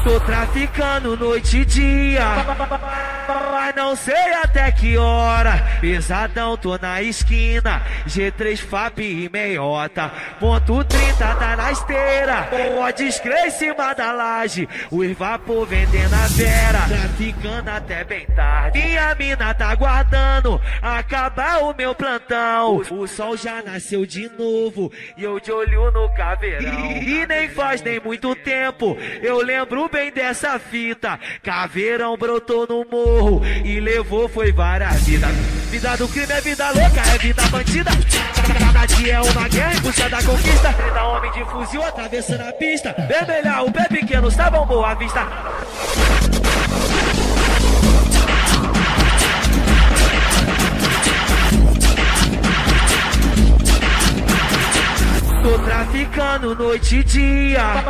Tô traficando noite e dia, mas não sei até que hora. Pesadão, tô na esquina, G3 FAP e meiota. Ponto 30 tá na esteira, pode escrever em cima da laje. Os vapor vendendo a vera, traficando até bem tarde. Minha mina tá guardando acabar o meu plantão. O sol já nasceu de novo e eu de olho no caveirão. E nem faz nem muito tempo eu lembro bem dessa fita. Caveirão brotou no morro e levou foi várias vidas. Vida do crime é vida louca, é vida bandida. Cada dia é uma guerra em busca da conquista. 30 homem de fuzil atravessando a pista. Vermelhar o pé pequeno, estavam boa vista. Tô traficando noite e dia,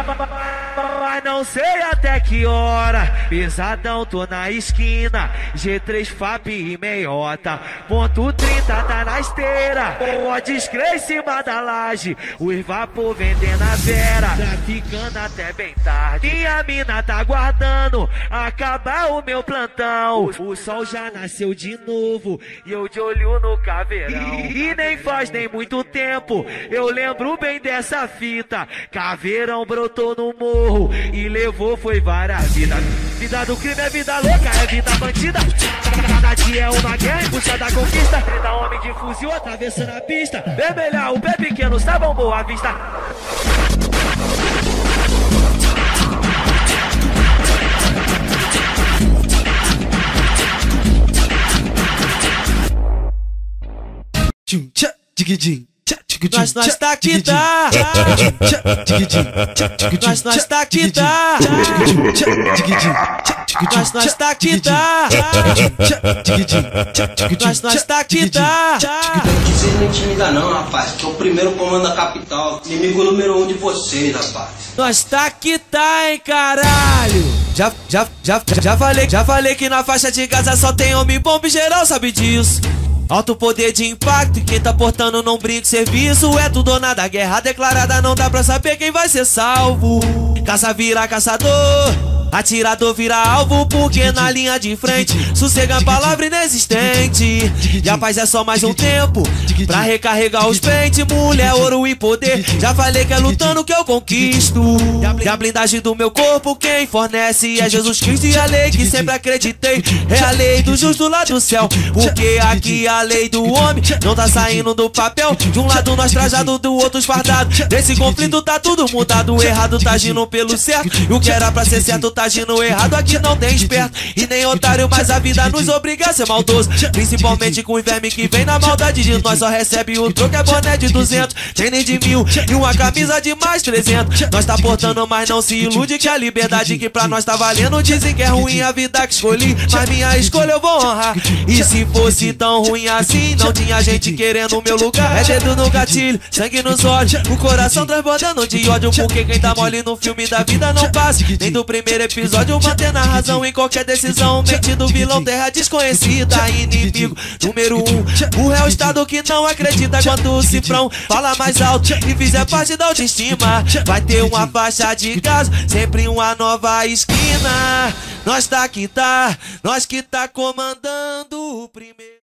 mas não sei até que hora. Pesadão, tô na esquina, G3 FAP e meiota. Ponto 30 tá na esteira, pode escrever em cima da laje. Os vapor vendendo a vera, traficando até bem tarde. Minha mina tá guardando acabar o meu plantão. O sol já nasceu de novo e eu de olho no caveirão. E nem faz nem muito tempo eu lembro bem dessa fita. Caveirão brotou no morro e levou foi várias vidas. Vida do crime é vida louca, é vida bandida. Cada dia é uma guerra em busca da conquista. 30 homem de fuzil atravessando a pista. Vermelhar o pé pequeno, estavam boa vista. Nós tá aqui, tá? Nós tá aqui, tá? Nós tá aqui, tá? Nós tá aqui, tá? Vocês não intimidam não, rapaz, que é o primeiro comando da capital. Inimigo número 1 de vocês, rapaz. Nós tá aqui, tá, hein, caralho? Já falei que na faixa de Gaza só tem homem bom e geral sabe disso. Alto poder de impacto e quem tá portando não brinca. Serviço é tudo ou nada, guerra declarada, não dá pra saber quem vai ser salvo. Caça vira caçador, atirador vira alvo, porque na linha de frente sossega a palavra inexistente. E a paz é só mais um tempo pra recarregar os pentes. Mulher, ouro e poder, já falei que é lutando que eu conquisto. E a blindagem do meu corpo quem fornece é Jesus Cristo. E a lei que sempre acreditei é a lei do justo lá do céu, porque aqui a lei do homem não tá saindo do papel. De um lado nós trajado, do outro esfardado. Nesse conflito tá tudo mudado. O errado tá agindo pelo certo e o que era pra ser certo tá agindo errado. Aqui não tem esperto e nem otário, mas a vida nos obriga a ser maldoso, principalmente com o verme que vem na maldade de nós. Só recebe o troco, é boné de 200, tem nem de 1000 e uma camisa de mais 300. Nós tá portando, mas não se ilude que a liberdade que pra nós tá valendo. Dizem que é ruim a vida que escolhi, mas minha escolha eu vou honrar. E se fosse tão ruim assim, não tinha gente querendo o meu lugar. É dedo no gatilho, sangue nos olhos, o coração transbordando de ódio, porque quem tá mole no filme da vida não passa nem do primeiro episódio. Mantendo a razão em qualquer decisão, mente do vilão, terra desconhecida, inimigo número 1. O réu estado que não acredita quando o cifrão fala mais alto e fizer parte da autoestima. Vai ter uma faixa de gás, sempre uma nova esquina. Nós tá aqui, tá? Nós que tá comandando o primeiro.